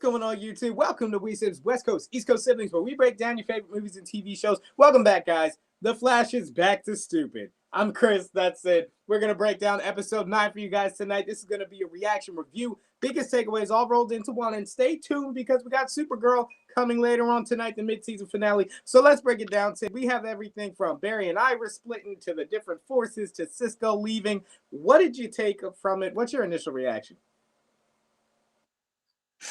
Going on YouTube? Welcome to Sibz West Coast, East Coast siblings, where we break down your favorite movies and TV shows. Welcome back, guys. The Flash is back to stupid. I'm Chris. That's it. We're gonna break down episode 9 for you guys tonight. This is gonna be a reaction review. Biggest takeaways all rolled into one, and stay tuned because we got Supergirl coming later on tonight, the mid-season finale. So let's break it down. So we have everything from Barry and Iris splitting to the different forces to Cisco leaving. What did you take from it? What's your initial reaction?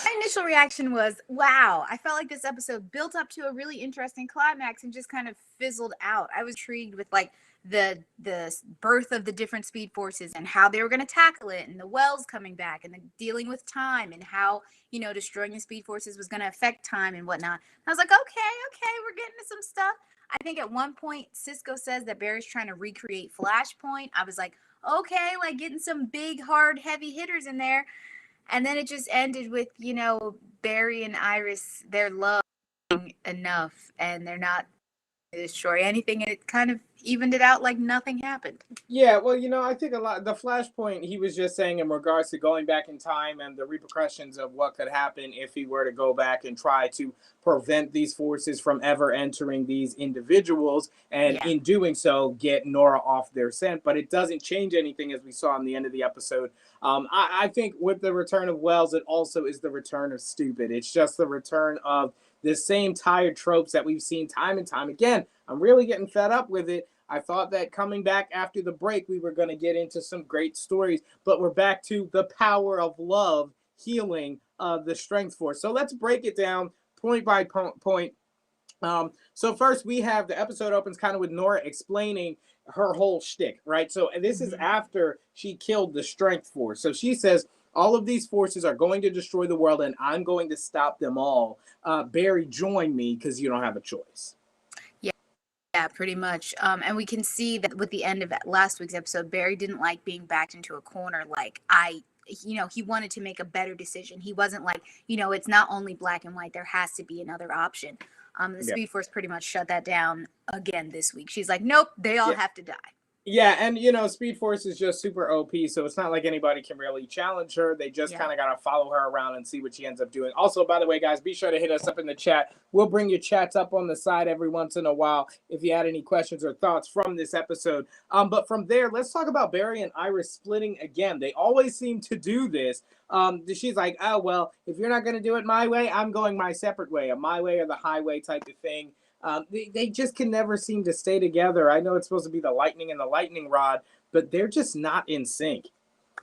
My initial reaction was, wow, I felt like this episode built up to a really interesting climax and just kind of fizzled out. I was intrigued with like the birth of the different speed forces and how they were going to tackle it, and the Wells coming back, and the dealing with time, and how, destroying the speed forces was going to affect time and whatnot. And I was like, okay, we're getting to some stuff. I think at one point Cisco says that Barry's trying to recreate Flashpoint. I was like, okay, like getting some big, hard, heavy hitters in there. And then it just ended with, Barry and Iris, their love enough, and they're not to destroy anything, and it kind of evened it out like nothing happened. Yeah, well, I think a lot the Flashpoint he was just saying in regards to going back in time and the repercussions of what could happen if he were to go back and try to prevent these forces from ever entering these individuals, and in doing so get Nora off their scent. But it doesn't change anything, as we saw in the end of the episode. I think with the return of Wells, it also is the return of stupid. It's just the return of the same tired tropes that we've seen time and time again. I'm really getting fed up with it. I thought that coming back after the break, we were going to get into some great stories, but we're back to the power of love healing the strength force. So let's break it down point by point. So first, we have the episode opens kind of with Nora explaining her whole shtick, right? So this is after she killed the strength force. So she says, all of these forces are going to destroy the world, and I'm going to stop them all. Barry, join me because you don't have a choice. Yeah, pretty much. And we can see that with the end of last week's episode, Barry didn't like being backed into a corner. Like he wanted to make a better decision. He wasn't like, it's not only black and white. There has to be another option. The Speed Force pretty much shut that down again this week. She's like, nope, they all have to die. Yeah, and Speed Force is just super OP, so it's not like anybody can really challenge her. They just kind of got to follow her around and see what she ends up doing. Also, by the way, guys, be sure to hit us up in the chat. We'll bring your chats up on the side every once in a while if you had any questions or thoughts from this episode. But from there, let's talk about Barry and Iris splitting again. They always seem to do this. She's like, oh, well, if you're not going to do it my way, I'm going my separate way, a my way or the highway type of thing. They just can never seem to stay together. I know it's supposed to be the lightning and the lightning rod, but they're just not in sync.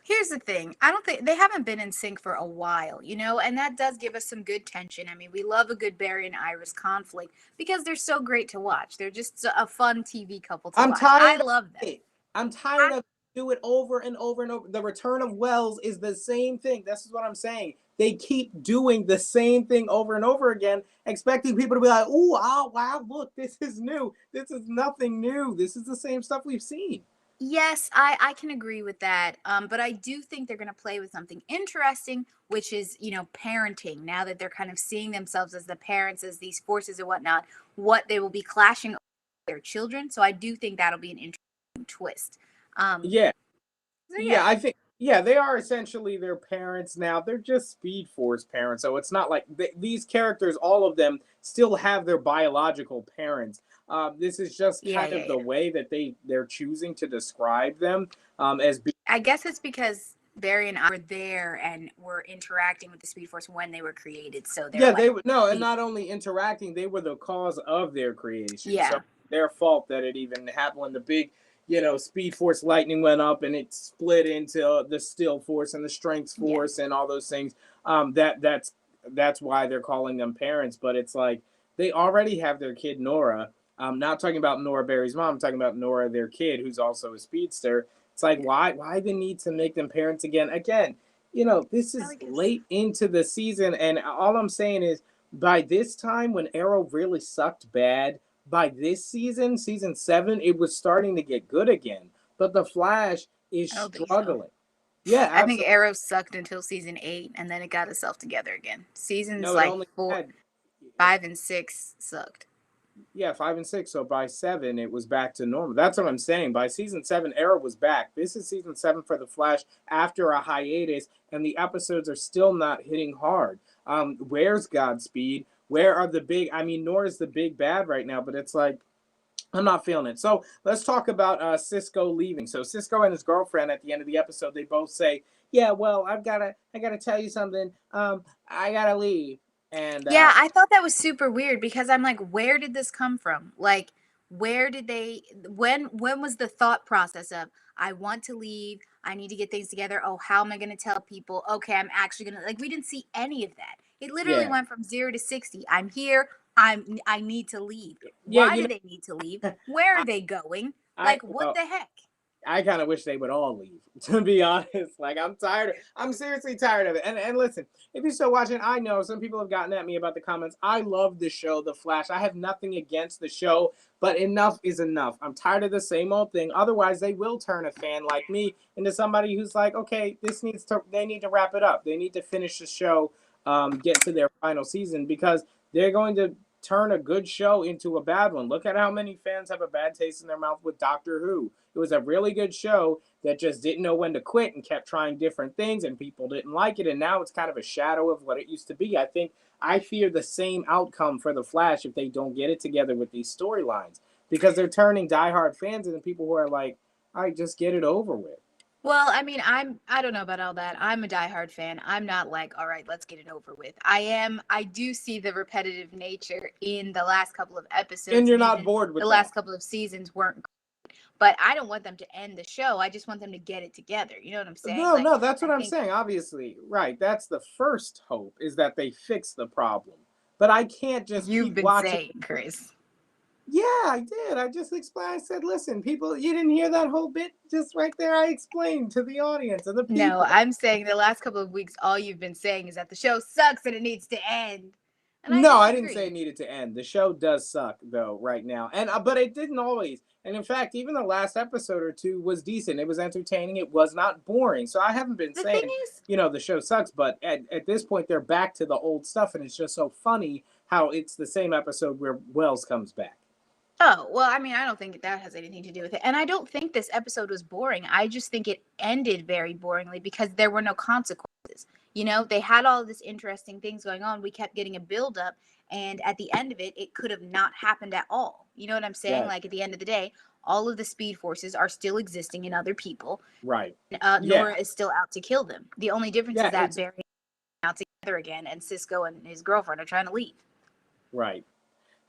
Here's the thing. I don't think they haven't been in sync for a while, and that does give us some good tension. I mean, we love a good Barry and Iris conflict because they're so great to watch. They're just a fun TV couple to watch. I love them. I'm tired of do it over and over and over. The return of Wells is the same thing. This is what I'm saying. They keep doing the same thing over and over again, expecting people to be like, oh, wow, look, this is new. This is nothing new. This is the same stuff we've seen. Yes, I can agree with that. But I do think they're going to play with something interesting, which is, parenting. Now that they're kind of seeing themselves as the parents, as these forces and whatnot, what they will be clashing with their children. So I do think that'll be an interesting twist. Yeah, I think, they are essentially their parents now. They're just Speed Force parents. So it's not like these characters, all of them, still have their biological parents. This is just kind of the way that they're choosing to describe them as. I guess it's because Barry and I were there and were interacting with the Speed Force when they were created. So they were and not only interacting, they were the cause of their creation. Yeah, so their fault that it even happened when the big Speed Force lightning went up and it split into the Still Force and the Strength Force and all those things. That's why they're calling them parents. But it's like they already have their kid Nora. I'm not talking about Nora Barry's mom. I'm talking about Nora, their kid, who's also a speedster. It's like, why the need to make them parents again? Again, this is late into the season, and all I'm saying is by this time when Arrow really sucked bad, by this season 7, it was starting to get good again. But the Flash is struggling. Yeah, I think Arrow sucked until season 8, and then it got itself together again. Seasons 4, 5, and 6 sucked. Yeah, 5 and 6. So by 7, it was back to normal. That's what I'm saying. By season 7, Arrow was back. This is season 7 for the Flash after a hiatus, and the episodes are still not hitting hard. Where's Godspeed? Where are the big? I mean, Nora's the big bad right now, but it's like I'm not feeling it. So let's talk about Cisco leaving. So Cisco and his girlfriend at the end of the episode, they both say, "Yeah, well, I gotta tell you something. I gotta leave." And Yeah, I thought that was super weird because I'm like, where did this come from? Like, where did they when was the thought process of I want to leave, I need to get things together. Oh, how am I gonna tell people? Okay, I'm actually gonna like we didn't see any of that. It literally yeah, went from 0 to 60. I'm here, I need to leave. yeah, Why do they need to leave? Where I, are they going? I Like, what well, the heck? I kind of wish they would all leave, to be honest. Like, I'm tired. I'm seriously tired of it. And listen, if you're still watching, I know some people have gotten at me about the comments. I love the show, The Flash. I have nothing against the show, but enough is enough. I'm tired of the same old thing. Otherwise, they will turn a fan like me into somebody who's like, okay, they need to wrap it up. They need to finish the show, get to their final season because they're going to turn a good show into a bad one. Look at how many fans have a bad taste in their mouth with Doctor Who. It was a really good show that just didn't know when to quit and kept trying different things, and people didn't like it. And now it's kind of a shadow of what it used to be. I fear the same outcome for The Flash if they don't get it together with these storylines because they're turning diehard fans into people who are like, all right, just get it over with. Well, I mean, I don't know about all that. I'm a diehard fan. I'm not like, all right, let's get it over with. I do see the repetitive nature in the last couple of And episodes you're and not even bored with the that. last couple of seasons weren't, but I don't want them to end the show. I just want them to get it together. You know what I'm saying? No, Like, no, that's I what I'm think saying. Obviously, right. That's the first hope is that they fix the problem. But I can't just you've keep been watching. saying, Chris. Yeah, I did. I just explained. I said, listen, people, you didn't hear that whole bit just right there. I explained to the audience and the No, people. I'm saying the last couple of weeks, all you've been saying is that the show sucks and it needs to end. And I No, I didn't say it disagree. needed to end. The show does suck though right now, and but it didn't always. And in fact, even the last episode or two was decent. It was entertaining. It was not boring. So I haven't been The thing saying, is, the show sucks. But at this point, they're back to the old stuff, and it's just so funny how it's the same episode where Wells comes back. oh, well, I mean, I don't think that has anything to do with it. And I don't think this episode was boring. I just think it ended very boringly because there were no consequences. You know, they had all this interesting things going on. We kept getting a build up, and at the end of it, it could have not happened at all. You know what I'm saying? Right. Like at the end of the day, all of the speed forces are still existing in other people. Right. Nora Yeah. is still out to kill them. The only difference is Yeah. that Barry is out together again, and Cisco and his girlfriend are trying to leave. Right.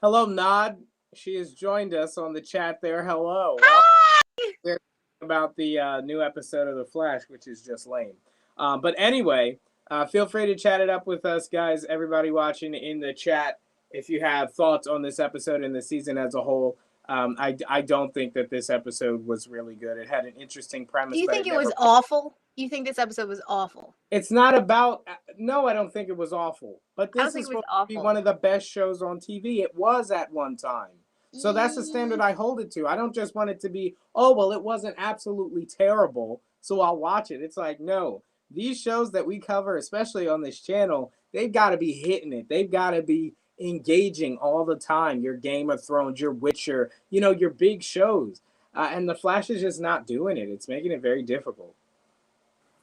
Hello, Nod. She has joined us on the chat there. Hello. Well, Hi! they're about the new episode of The Flash, which is just lame. But anyway, feel free to chat it up with us, guys. Everybody watching in the chat, if you have thoughts on this episode and the season as a whole. I don't think that this episode was really good. It had an interesting Do premise, you but think it it never. was awful? You think this episode was awful? It's not about. No, I don't think it was awful. But I don't this think is it was supposed to be one awful. of the best shows on TV. It was at one time. So that's the standard I hold it to. I don't just want it to be, oh, well, it wasn't absolutely terrible, so I'll watch it. It's like, no, these shows that we cover, especially on this channel, they've got to be hitting it. They've got to be engaging all the time. Your Game of Thrones, your Witcher, your big shows. And The Flash is just not doing it. It's making it very difficult.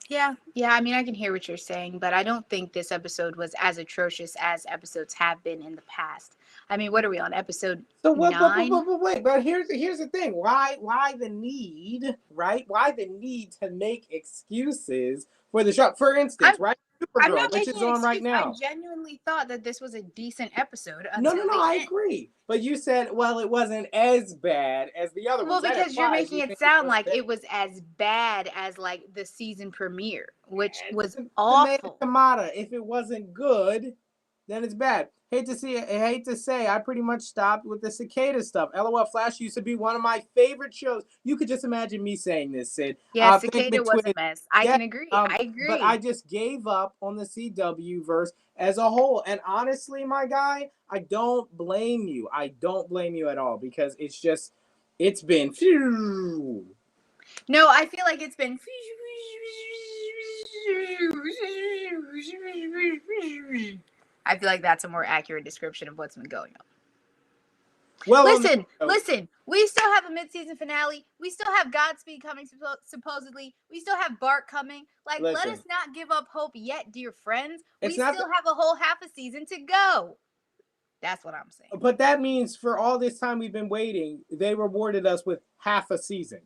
Yeah. I mean, I can hear what you're saying, but I don't think this episode was as atrocious as episodes have been in the past. I mean, what are we on episode So what? nine? Wait. But here's the thing. Why the need? Right? Why the need to make excuses for the show? For I'm instance, right? I'm Supergirl, not which making is an on right excuse. I now. genuinely thought that this was a decent episode No, no, until no. the I end. agree. But you said, well, it wasn't as bad as the other Well, ones. That because you're implies making you it think it sound was like better. it was as bad as like the season premiere, which was Tomato, awful. tomato. If it wasn't good, then it's bad. Hate to see it. I hate to say, I pretty much stopped with the cicada stuff. LOL Flash used to be one of my favorite shows. You could just imagine me saying this, Sid. Yeah, Think Cicada was a McTwin. mess. I Yeah. can agree. I But I agree. just gave up on the CW verse as a whole. And honestly, my guy, I don't blame you. I don't blame you at all because it's been. No, I feel like it's been. I feel like that's a more accurate description of what's been going on. Well, Listen. We still have a mid-season finale. We still have Godspeed coming, supposedly. We still have Bart coming. Like, let us not give up hope yet, dear friends. We still have a whole half a season to go. That's what I'm saying. But that means for all this time we've been waiting, they rewarded us with half a season.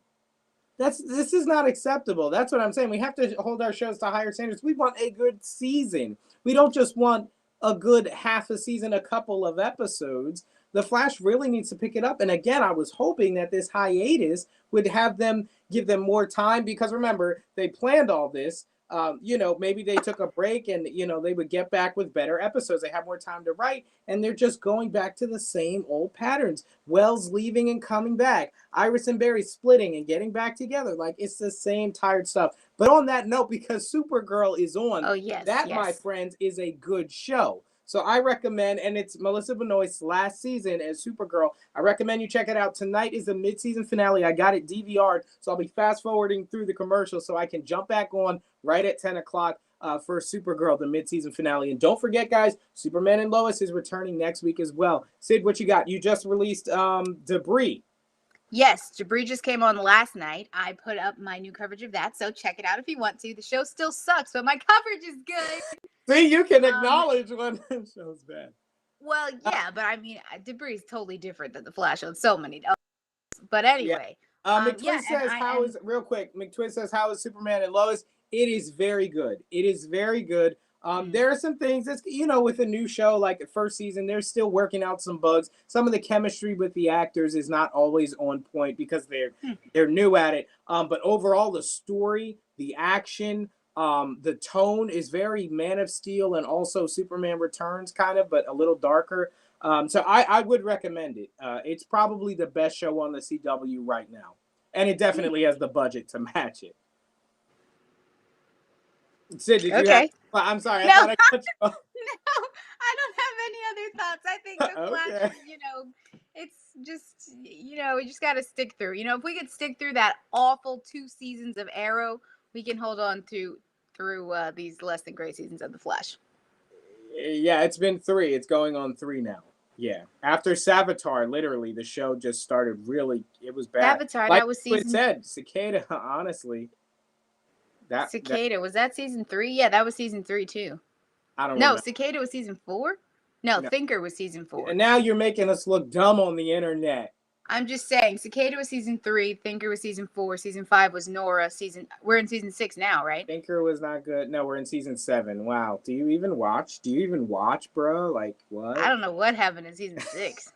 This is not acceptable. That's what I'm saying. We have to hold our shows to higher standards. We want a good season. We don't just want a good half a season, a couple of episodes. The Flash really needs to pick it up. And again, I was hoping that this hiatus would give them more time, because remember, they planned all this. Maybe they took a break and, they would get back with better episodes. They have more time to write, and they're just going back to the same old patterns. Wells leaving and coming back. Iris and Barry splitting and getting back together. Like, it's the same tired stuff. But on that note, because Supergirl is on, my friends, is a good show. So I recommend, and it's Melissa Benoist's last season as Supergirl. I recommend you check it out. Tonight is the mid-season finale. I got it DVR'd, so I'll be fast-forwarding through the commercials so I can jump back on right at 10 o'clock for Supergirl, the mid-season finale. And don't forget, guys, Superman and Lois is returning next week as well. Sid, what you got? You just released Debris. Yes, Debris just came on last night. I put up my new coverage of that, so check it out if you want to. The show still sucks, but my coverage is good. See, you can acknowledge when the show's bad. Well, yeah, but I mean, Debris is totally different than The Flash on so many. But anyway. Yeah. McTwist says, McTwist says, how is Superman and Lois? It is very good. It is very good. There are some things that's, with a new show, like the first season, they're still working out some bugs. Some of the chemistry with the actors is not always on point because they're new at it. But overall, the story, the action, the tone is very Man of Steel and also Superman Returns kind of, but a little darker. So I would recommend it. It's probably the best show on the CW right now. And it definitely has the budget to match it. Sid, did you have... I'm sorry. No, I cut you off. No, I don't have any other thoughts. I think the Flash, it's just, we just got to stick through. If we could stick through that awful 2 seasons of Arrow, we can hold on through these less than great seasons of the Flash. Yeah, it's been 3. It's going on 3 now. Yeah. After Savitar, literally, the show just started it was bad. Savitar, that was season... It said, Cicada, honestly. Cicada, was that season 3? Yeah, that was season 3 too. I don't know. No, Cicada was season 4? No, Thinker was season 4. And now you're making us look dumb on the internet. I'm just saying, Cicada was season 3, Thinker was season 4, season 5 was Nora, we're in season 6 now, right? Thinker was not good. No, we're in season 7. Wow. Do you even watch, bro? Like, what? I don't know what happened in season 6.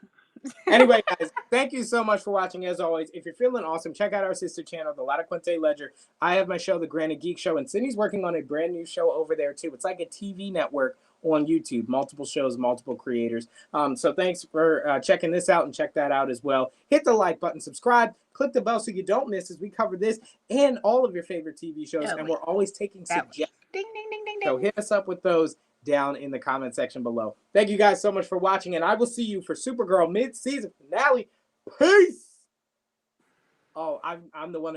Anyway, guys, thank you so much for watching. As always, if you're feeling awesome, check out our sister channel, The Lata Quinte Ledger. I have my show, The Granite Geek Show, and Sydney's working on a brand new show over there, too. It's like a TV network on YouTube, multiple shows, multiple creators. So thanks for checking this out, and check that out as well. Hit the like button, subscribe, click the bell so you don't miss as we cover this and all of your favorite TV shows, and we're always taking suggestions. Ding, ding, ding, ding, ding. So hit us up with those down in the comment section below. Thank you guys so much for watching, and I will see you for Supergirl mid-season finale. Peace! Oh, I'm the one